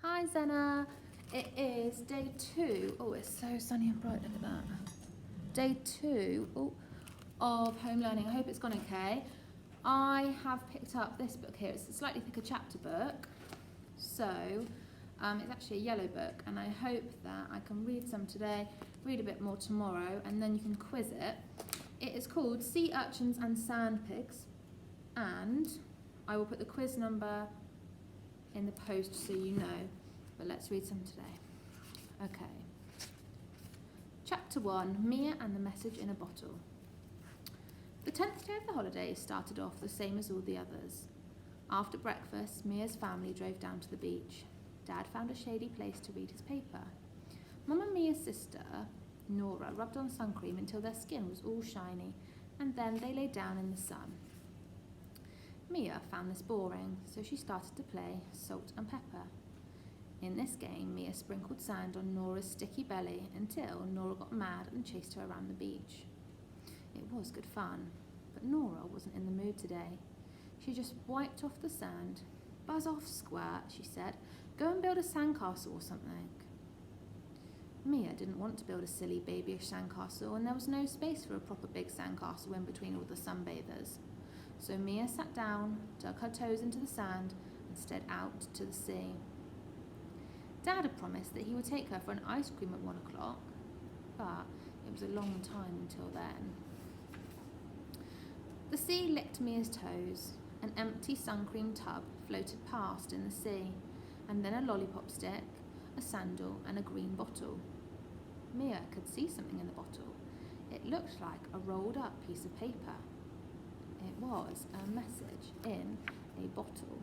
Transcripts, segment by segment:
Hi Zena, it is day 2. Oh, it's so sunny and bright, look at that. Day 2 of home learning. I hope it's gone okay. I have picked up this book here. It's a slightly thicker chapter book. So it's actually a yellow book, and I hope that I can read some today, read a bit more tomorrow, and then you can quiz it. It is called Sea Urchins and Sand Pigs, and I will put the quiz number in the post so you know, but let's read some today. Okay. Chapter 1, Mia and the Message in a Bottle. The 10th day of the holidays started off the same as all the others. After breakfast, Mia's family drove down to the beach. Dad found a shady place to read his paper. Mum and Mia's sister, Nora, rubbed on sun cream until their skin was all shiny, and then they lay down in the sun. Mia found this boring, so she started to play Salt and Pepper. In this game, Mia sprinkled sand on Nora's sticky belly until Nora got mad and chased her around the beach. It was good fun, but Nora wasn't in the mood today. She just wiped off the sand. "Buzz off, Squirt," she said. "Go and build a sandcastle or something." Mia didn't want to build a silly babyish sandcastle, and there was no space for a proper big sandcastle in between all the sunbathers. So Mia sat down, dug her toes into the sand, and stared out to the sea. Dad had promised that he would take her for an ice cream at 1 o'clock, but it was a long time until then. The sea licked Mia's toes. An empty sun cream tub floated past in the sea, and then a lollipop stick, a sandal, and a green bottle. Mia could see something in the bottle. It looked like a rolled up piece of paper. It was a message in a bottle.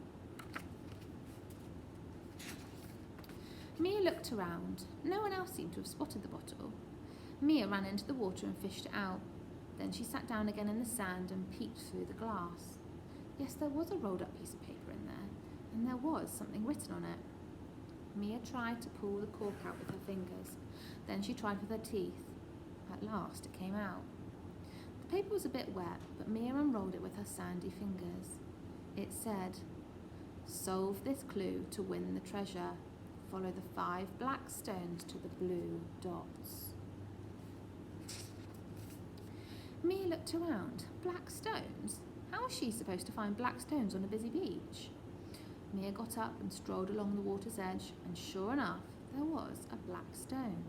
Mia looked around. No one else seemed to have spotted the bottle. Mia ran into the water and fished it out. Then she sat down again in the sand and peeked through the glass. Yes, there was a rolled up piece of paper in there, and there was something written on it. Mia tried to pull the cork out with her fingers. Then she tried with her teeth. At last it came out. The paper was a bit wet, but Mia unrolled it with her sandy fingers. It said, "Solve this clue to win the treasure. Follow the 5 black stones to the blue dots." Mia looked around. Black stones? How was she supposed to find black stones on a busy beach? Mia got up and strolled along the water's edge, and sure enough, there was a black stone.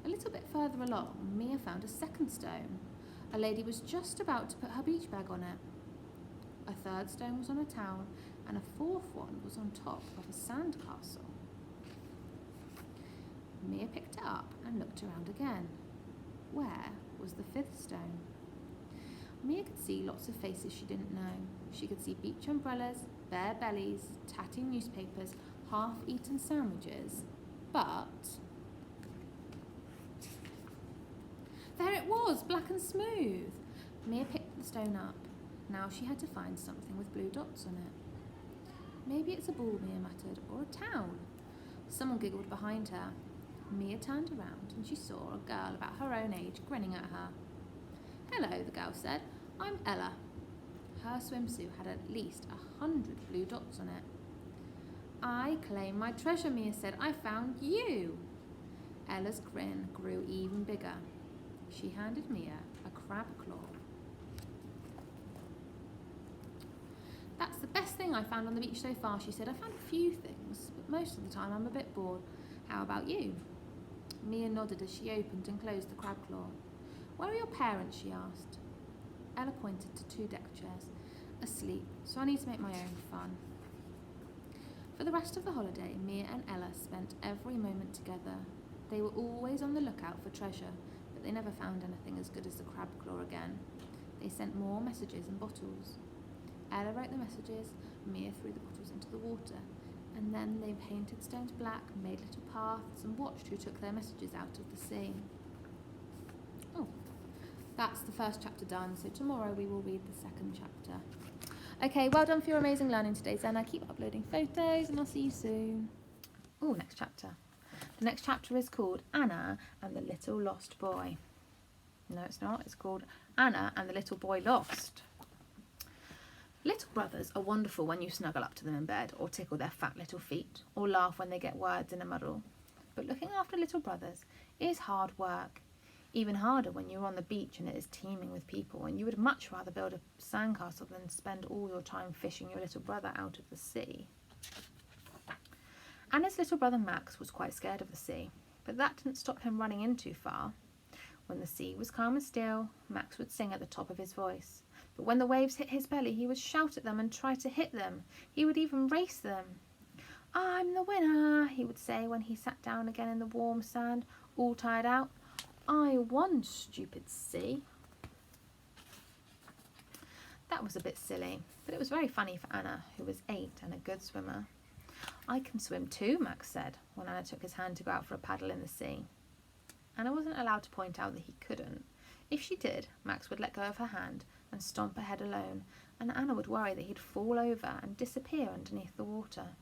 A little bit further along, Mia found a second stone. A lady was just about to put her beach bag on it. A third stone was on a towel, and a fourth one was on top of a sand castle. Mia picked it up and looked around again. Where was the 5th stone? Mia could see lots of faces she didn't know. She could see beach umbrellas, bare bellies, tatty newspapers, half-eaten sandwiches, but there it was, black and smooth. Mia picked the stone up. Now she had to find something with blue dots on it. "Maybe it's a ball," Mia muttered, "or a towel." Someone giggled behind her. Mia turned around and she saw a girl about her own age grinning at her. "Hello," the girl said. "I'm Ella." Her swimsuit had at least 100 blue dots on it. "I claim my treasure," Mia said. "I found you." Ella's grin grew even bigger. She handed Mia a crab claw. "That's the best thing I found on the beach so far," she said. "I found a few things, but most of the time I'm a bit bored. How about you?" Mia nodded as she opened and closed the crab claw. "Where are your parents?" she asked. Ella pointed to 2 deck chairs. "Asleep, so I need to make my own fun." For the rest of the holiday, Mia and Ella spent every moment together. They were always on the lookout for treasure, but they never found anything as good as the crab claw again. They sent more messages in bottles. Ella wrote the messages, Mia threw the bottles into the water, and then they painted stones black, made little paths, and watched who took their messages out of the sea. Oh, that's the first chapter done, so tomorrow we will read the second chapter. Okay, well done for your amazing learning today, Zena. Keep uploading photos, and I'll see you soon. Oh, next chapter. The next chapter is called Anna and the Little Lost Boy. No, it's not. It's called Anna and the Little Boy Lost. Little brothers are wonderful when you snuggle up to them in bed, or tickle their fat little feet, or laugh when they get words in a muddle. But looking after little brothers is hard work. Even harder when you're on the beach and it is teeming with people, and you would much rather build a sandcastle than spend all your time fishing your little brother out of the sea. Anna's little brother Max was quite scared of the sea, but that didn't stop him running in too far. When the sea was calm and still, Max would sing at the top of his voice. But when the waves hit his belly, he would shout at them and try to hit them. He would even race them. "I'm the winner," he would say when he sat down again in the warm sand, all tired out. "I won, stupid sea." That was a bit silly, but it was very funny for Anna, who was 8 and a good swimmer. "I can swim too," Max said, when Anna took his hand to go out for a paddle in the sea. Anna wasn't allowed to point out that he couldn't. If she did, Max would let go of her hand and stomp ahead alone, and Anna would worry that he'd fall over and disappear underneath the water.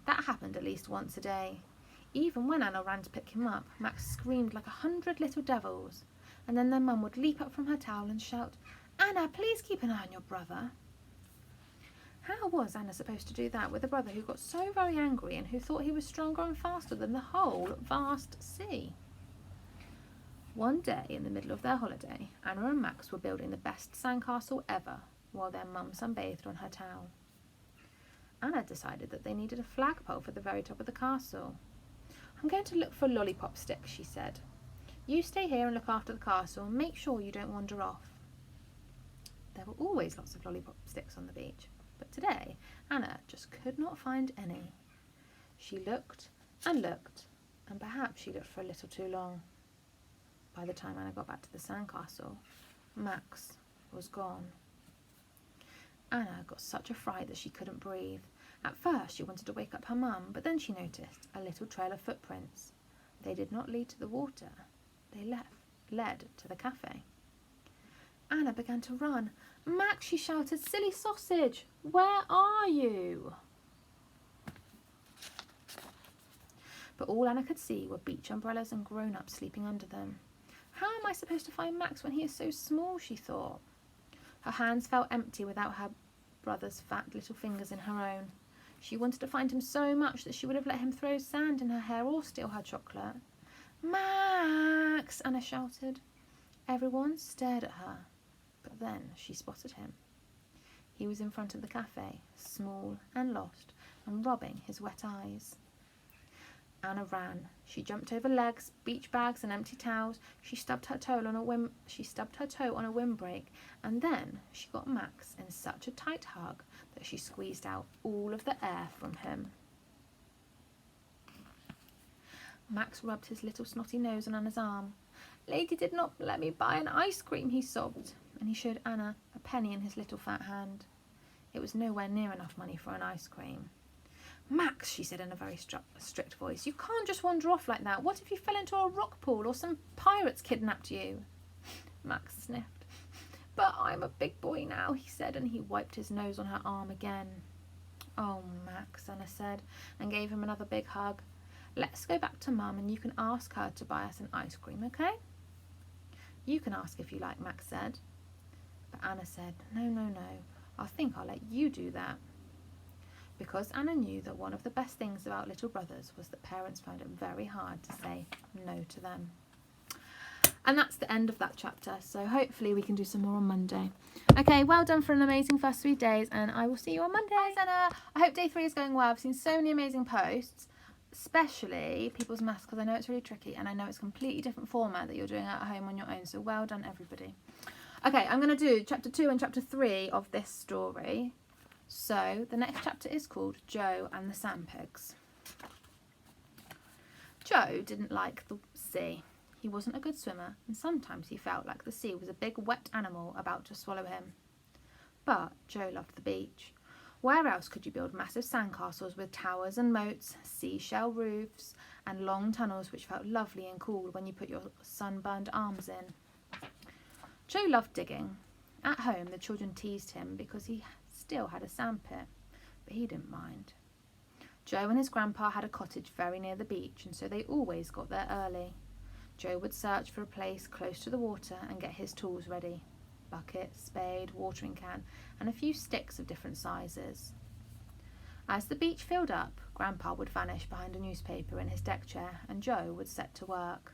That happened at least once a day. Even when Anna ran to pick him up, Max screamed like 100 little devils, and then their mum would leap up from her towel and shout, "Anna, please keep an eye on your brother." How was Anna supposed to do that with a brother who got so very angry and who thought he was stronger and faster than the whole vast sea? One day in the middle of their holiday, Anna and Max were building the best sandcastle ever while their mum sunbathed on her towel. Anna decided that they needed a flagpole for the very top of the castle. "I'm going to look for a lollipop stick," she said. "You stay here and look after the castle and make sure you don't wander off." There were always lots of lollipop sticks on the beach, but today Anna just could not find any. She looked, and perhaps she looked for a little too long. By the time Anna got back to the sandcastle, Max was gone. Anna got such a fright that she couldn't breathe. At first she wanted to wake up her mum, but then she noticed a little trail of footprints. They did not lead to the water. They led to the cafe. Anna began to run. "Max," she shouted, "silly sausage, where are you?" But all Anna could see were beach umbrellas and grown-ups sleeping under them. "How am I supposed to find Max when he is so small?" she thought. Her hands felt empty without her brother's fat little fingers in her own. She wanted to find him so much that she would have let him throw sand in her hair or steal her chocolate. "Max!" Anna shouted. Everyone stared at her, but then she spotted him. He was in front of the cafe, small and lost, and rubbing his wet eyes. Anna ran. She jumped over legs, beach bags and empty towels. She stubbed her toe on a windbreak, and then she got Max in such a tight hug that she squeezed out all of the air from him. Max rubbed his little snotty nose on Anna's arm. "Lady did not let me buy an ice cream," he sobbed, and he showed Anna a penny in his little fat hand. It was nowhere near enough money for an ice cream. "Max," she said in a very strict voice, "you can't just wander off like that. What if you fell into a rock pool or some pirates kidnapped you?" Max sniffed. "But I'm a big boy now," he said, and he wiped his nose on her arm again. "Oh, Max," Anna said, and gave him another big hug. "Let's go back to Mum and you can ask her to buy us an ice cream, okay?" "You can ask if you like," Max said. But Anna said, No, I think I'll let you do that." Because Anna knew that one of the best things about little brothers was that parents found it very hard to say no to them. And that's the end of that chapter, so hopefully we can do some more on Monday. Okay, well done for an amazing first 3 days, and I will see you on Monday. Thanks, Anna. I hope day 3 is going well. I've seen so many amazing posts, especially people's maths, because I know it's really tricky, and I know it's a completely different format that you're doing at home on your own, so well done, everybody. Okay, I'm going to do chapter 2 and chapter 3 of this story. So the next chapter is called Joe and the Sandpigs. Joe didn't like the sea. He wasn't a good swimmer, and sometimes he felt like the sea was a big wet animal about to swallow him. But Joe loved the beach. Where else could you build massive sandcastles with towers and moats, seashell roofs, and long tunnels which felt lovely and cool when you put your sunburned arms in? Joe loved digging. At home, the children teased him because he still had a sandpit, but he didn't mind. Joe and his grandpa had a cottage very near the beach, and so they always got there early. Joe would search for a place close to the water and get his tools ready. bucket, spade, watering can, and a few sticks of different sizes. As the beach filled up, Grandpa would vanish behind a newspaper in his deck chair, and Joe would set to work.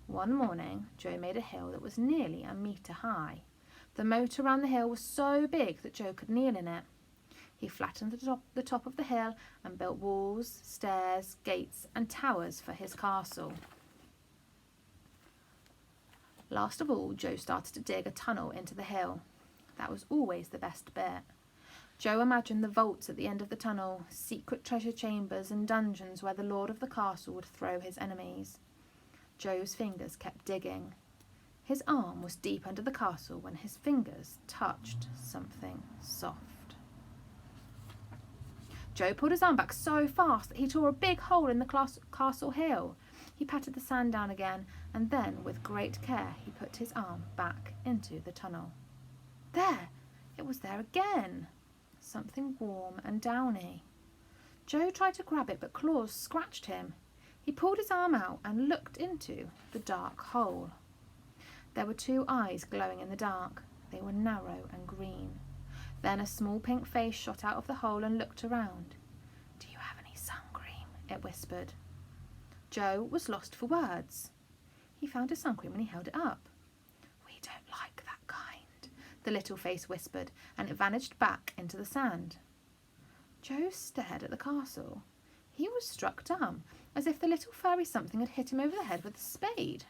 One morning, Joe made a hill that was nearly a metre high. The moat around the hill was so big that Joe could kneel in it. He flattened the top of the hill and built walls, stairs, gates, and towers for his castle. Last of all, Joe started to dig a tunnel into the hill. That was always the best bit. Joe imagined the vaults at the end of the tunnel, secret treasure chambers and dungeons where the lord of the castle would throw his enemies. Joe's fingers kept digging. His arm was deep under the castle when his fingers touched something soft. Joe pulled his arm back so fast that he tore a big hole in the castle hill. He patted the sand down again, and then, with great care, he put his arm back into the tunnel. There! It was there again! Something warm and downy. Joe tried to grab it, but claws scratched him. He pulled his arm out and looked into the dark hole. There were 2 eyes glowing in the dark. They were narrow and green. Then a small pink face shot out of the hole and looked around. "Do you have any sun cream?" it whispered. Joe was lost for words. He found his sun cream and he held it up. "We don't like that kind," the little face whispered, and it vanished back into the sand. Joe stared at the castle. He was struck dumb, as if the little furry something had hit him over the head with a spade.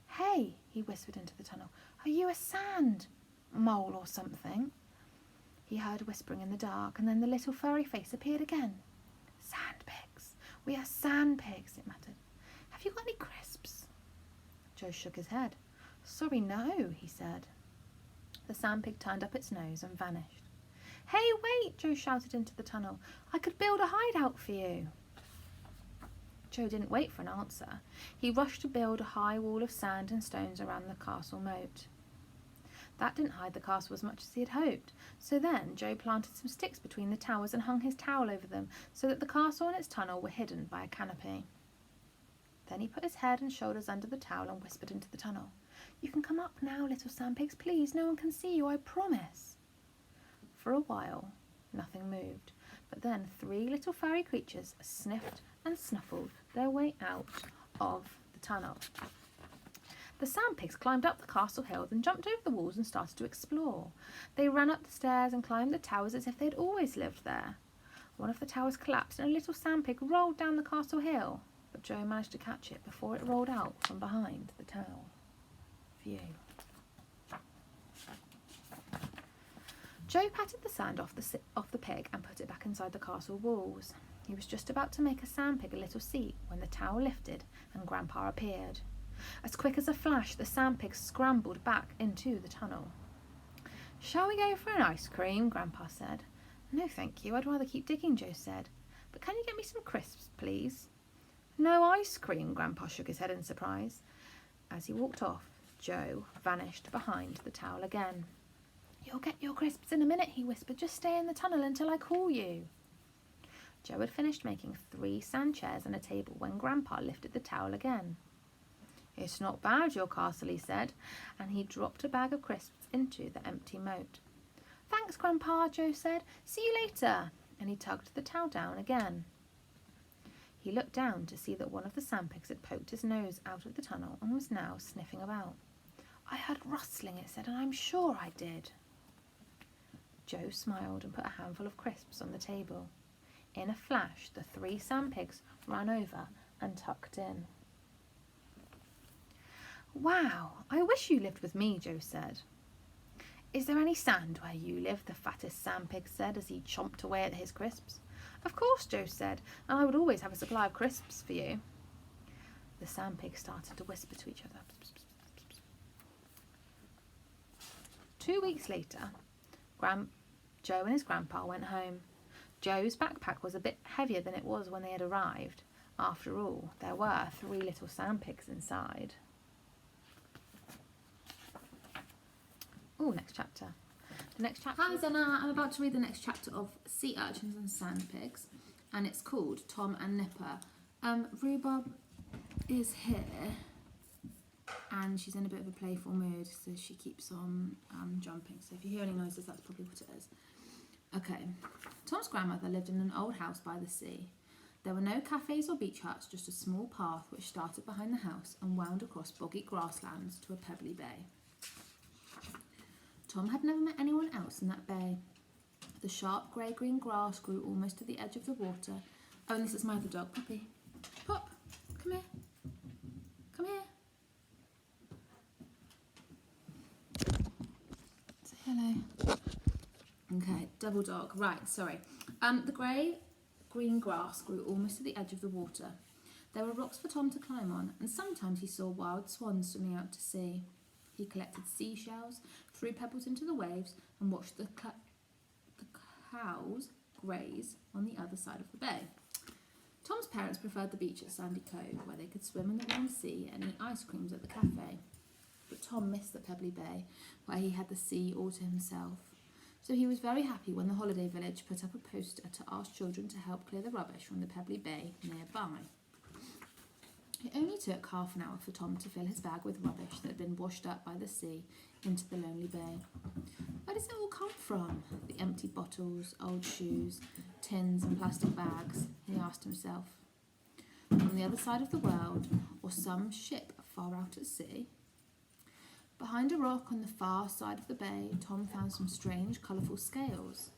"Hey," he whispered into the tunnel, "are you a sand mole or something?" He heard whispering in the dark, and then the little furry face appeared again. "Sand pigs. We are sand pigs," it muttered. "Have you got any crisps?" Joe shook his head. "Sorry, no," he said. The sand pig turned up its nose and vanished. "Hey, wait!" Joe shouted into the tunnel. "I could build a hideout for you." Joe didn't wait for an answer. He rushed to build a high wall of sand and stones around the castle moat. That didn't hide the castle as much as he had hoped. So then Joe planted some sticks between the towers and hung his towel over them so that the castle and its tunnel were hidden by a canopy. Then he put his head and shoulders under the towel and whispered into the tunnel. "You can come up now, little sand pigs, please. No one can see you, I promise." For a while, nothing moved, but then 3 little furry creatures sniffed and snuffled their way out of the tunnel. The sand pigs climbed up the castle hill, then jumped over the walls and started to explore. They ran up the stairs and climbed the towers as if they'd always lived there. One of the towers collapsed and a little sand pig rolled down the castle hill, but Joe managed to catch it before it rolled out from behind the tower. View. Joe patted the sand off the pig and put it back inside the castle walls. He was just about to make a sand pig a little seat when the tower lifted and Grandpa appeared. As quick as a flash, the sand pig scrambled back into the tunnel. "Shall we go for an ice cream?" Grandpa said. "No, thank you. I'd rather keep digging," Joe said. "But can you get me some crisps, please?" "No ice cream?" Grandpa shook his head in surprise. As he walked off, Joe vanished behind the towel again. "You'll get your crisps in a minute," he whispered. "Just stay in the tunnel until I call you." Joe had finished making 3 sand chairs and a table when Grandpa lifted the towel again. "It's not bad, your castle," he said, and he dropped a bag of crisps into the empty moat. "Thanks, Grandpa," Joe said. "See you later," and he tugged the towel down again. He looked down to see that one of the sand pigs had poked his nose out of the tunnel and was now sniffing about. "I heard rustling," it said, "and I'm sure I did." Joe smiled and put a handful of crisps on the table. In a flash, the 3 sand pigs ran over and tucked in. "Wow, I wish you lived with me," Joe said. "Is there any sand where you live?" the fattest sand pig said as he chomped away at his crisps. "Of course," Joe said, "and I would always have a supply of crisps for you." The sand pigs started to whisper to each other. 2 weeks later, Joe and his grandpa went home. Joe's backpack was a bit heavier than it was when they had arrived. After all, there were 3 little sand pigs inside. Oh, next chapter. The next chapter. Hi Zena, I'm about to read the next chapter of Sea Urchins and Sand Pigs, and it's called Tom and Nipper. Rhubarb is here, and she's in a bit of a playful mood, so she keeps on jumping. So if you hear any noises, that's probably what it is. Okay, Tom's grandmother lived in an old house by the sea. There were no cafes or beach huts, just a small path which started behind the house and wound across boggy grasslands to a pebbly bay. Tom had never met anyone else in that bay. The sharp grey-green grass grew almost to the edge of the water. Oh, and this is my other dog, Puppy. Pop, come here. Come here. Say hello. Okay, double dog. Right, sorry. The grey-green grass grew almost to the edge of the water. There were rocks for Tom to climb on, and sometimes he saw wild swans swimming out to sea. He collected seashells, threw pebbles into the waves, and watched the cows graze on the other side of the bay. Tom's parents preferred the beach at Sandy Cove, where they could swim in the warm sea and eat ice creams at the cafe. But Tom missed the pebbly bay, where he had the sea all to himself. So he was very happy when the holiday village put up a poster to ask children to help clear the rubbish from the pebbly bay nearby. It only took half an hour for Tom to fill his bag with rubbish that had been washed up by the sea into the lonely bay. Where does it all come from? The empty bottles, old shoes, tins and plastic bags, he asked himself. From the other side of the world, or some ship far out at sea? Behind a rock on the far side of the bay, Tom found some strange, colourful scales.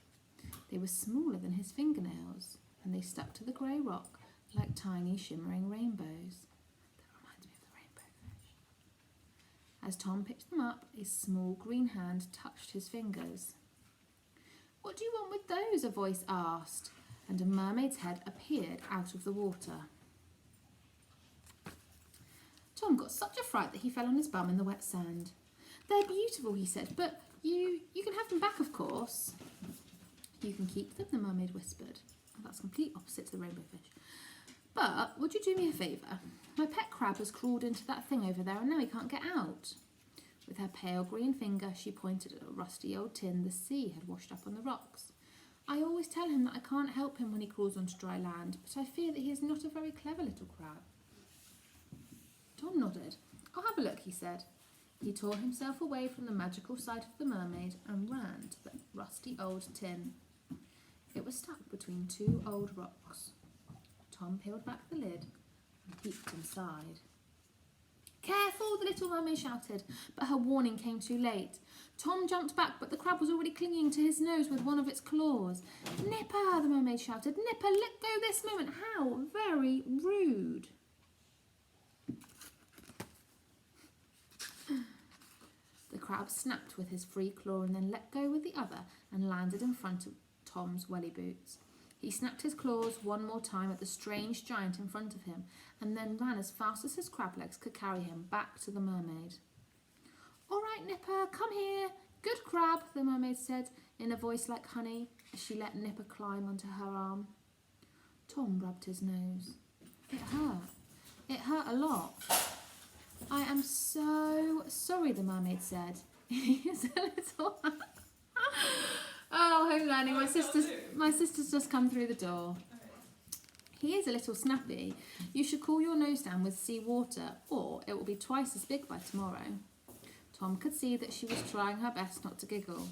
They were smaller than his fingernails, and they stuck to the grey rock like tiny, shimmering rainbows. That reminds me of the rainbow fish. As Tom picked them up, a small green hand touched his fingers. "What do you want with those?" a voice asked, and a mermaid's head appeared out of the water. Tom got such a fright that he fell on his bum in the wet sand. "They're beautiful," he said, "but you can have them back, of course." "You can keep them," the mermaid whispered. Oh, that's complete opposite to the rainbow fish. "But would you do me a favour? My pet crab has crawled into that thing over there and now he can't get out." With her pale green finger, she pointed at a rusty old tin the sea had washed up on the rocks. "I always tell him that I can't help him when he crawls onto dry land, but I fear that he is not a very clever little crab." Tom nodded. "I'll have a look," he said. He tore himself away from the magical sight of the mermaid and ran to the rusty old tin. It was stuck between two old rocks. Tom peeled back the lid and peeped inside. "Careful!" the little mermaid shouted, but her warning came too late. Tom jumped back, but the crab was already clinging to his nose with one of its claws. "Nipper!" the mermaid shouted. "Nipper, let go this moment! How very rude!" The crab snapped with his free claw and then let go with the other and landed in front of Tom's welly boots. He snapped his claws one more time at the strange giant in front of him and then ran as fast as his crab legs could carry him back to the mermaid. "All right, Nipper, come here. Good crab," the mermaid said in a voice like honey as she let Nipper climb onto her arm. Tom rubbed his nose. It hurt. It hurt a lot. "I am so sorry," the mermaid said. "He's a little..." Oh, home learning. My sister's just come through the door. "He is a little snappy. You should cool your nose down with sea water, or it will be twice as big by tomorrow." Tom could see that she was trying her best not to giggle.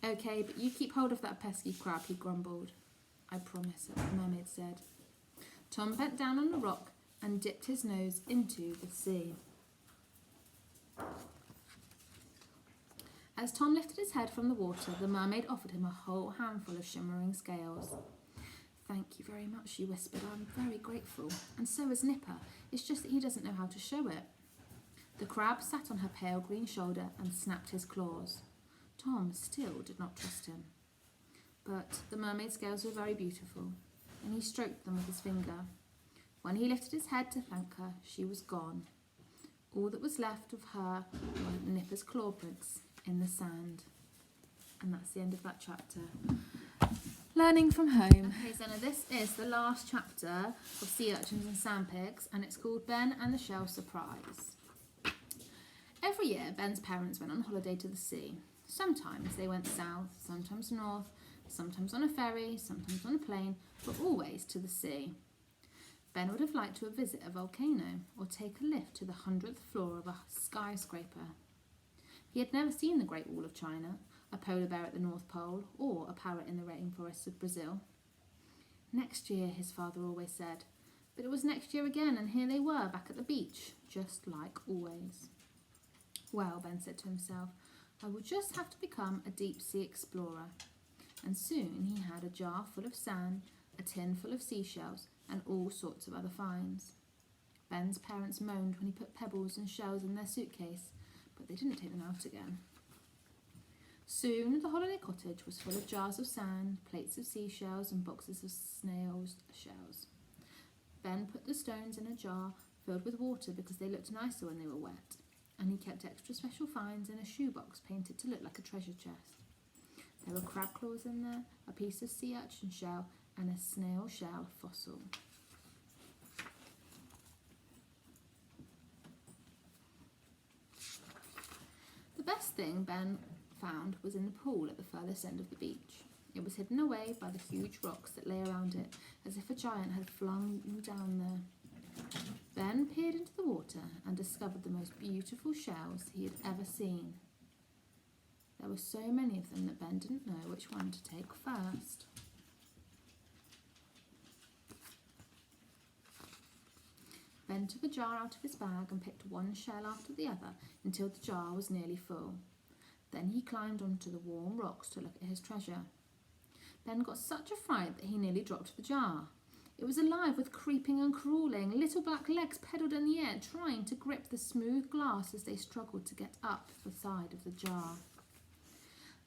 "Okay, but you keep hold of that pesky crab," he grumbled. "I promise," the mermaid said. Tom bent down on the rock and dipped his nose into the sea. As Tom lifted his head from the water, the mermaid offered him a whole handful of shimmering scales. "Thank you very much," she whispered. "I'm very grateful. And so is Nipper. It's just that he doesn't know how to show it." The crab sat on her pale green shoulder and snapped his claws. Tom still did not trust him. But the mermaid's scales were very beautiful, and he stroked them with his finger. When he lifted his head to thank her, she was gone. All that was left of her were Nipper's claw prints in the sand. And that's the end of that chapter. Learning from home. Okay, so now this is the last chapter of Sea Urchins and Sandpigs, and it's called Ben and the Shell Surprise. Every year, Ben's parents went on holiday to the sea. Sometimes they went south, sometimes north, sometimes on a ferry, sometimes on a plane, but always to the sea. Ben would have liked to have visited a volcano or take a lift to the 100th floor of a skyscraper. He had never seen the Great Wall of China, a polar bear at the North Pole, or a parrot in the rainforests of Brazil. Next year, his father always said, but it was next year again, and here they were back at the beach, just like always. Well, Ben said to himself, I will just have to become a deep-sea explorer. And soon he had a jar full of sand, a tin full of seashells, and all sorts of other finds. Ben's parents moaned when he put pebbles and shells in their suitcase, but they didn't take them out again. Soon the holiday cottage was full of jars of sand, plates of seashells, and boxes of snails' shells. Ben put the stones in a jar filled with water because they looked nicer when they were wet, and he kept extra special finds in a shoebox painted to look like a treasure chest. There were crab claws in there, a piece of sea urchin shell, and a snail shell fossil. The best thing Ben found was in the pool at the furthest end of the beach. It was hidden away by the huge rocks that lay around it, as if a giant had flung them down there. Ben peered into the water and discovered the most beautiful shells he had ever seen. There were so many of them that Ben didn't know which one to take first. Ben took a jar out of his bag and picked one shell after the other until the jar was nearly full. Then he climbed onto the warm rocks to look at his treasure. Ben got such a fright that he nearly dropped the jar. It was alive with creeping and crawling. Little black legs pedalled in the air, trying to grip the smooth glass as they struggled to get up the side of the jar.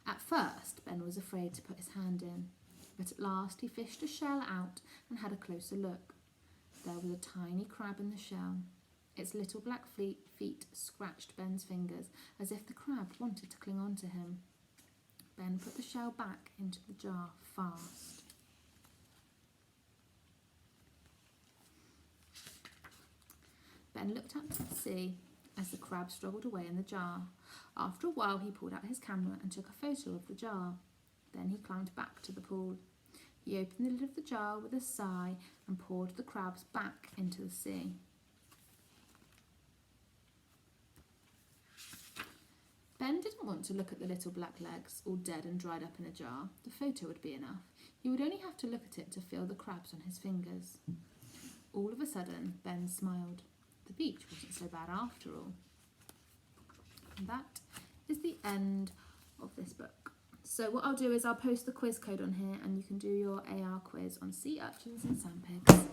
At first, Ben was afraid to put his hand in, but at last he fished a shell out and had a closer look. There was a tiny crab in the shell. Its little black feet scratched Ben's fingers as if the crab wanted to cling on to him. Ben put the shell back into the jar fast. Ben looked up to the sea as the crab struggled away in the jar. After a while, he pulled out his camera and took a photo of the jar. Then he climbed back to the pool. He opened the lid of the jar with a sigh and poured the crabs back into the sea. Ben didn't want to look at the little black legs, all dead and dried up in a jar. The photo would be enough. He would only have to look at it to feel the crabs on his fingers. All of a sudden, Ben smiled. The beach wasn't so bad after all. And that is the end of this book. So what I'll do is I'll post the quiz code on here and you can do your AR quiz on sea urchins and sandpigs.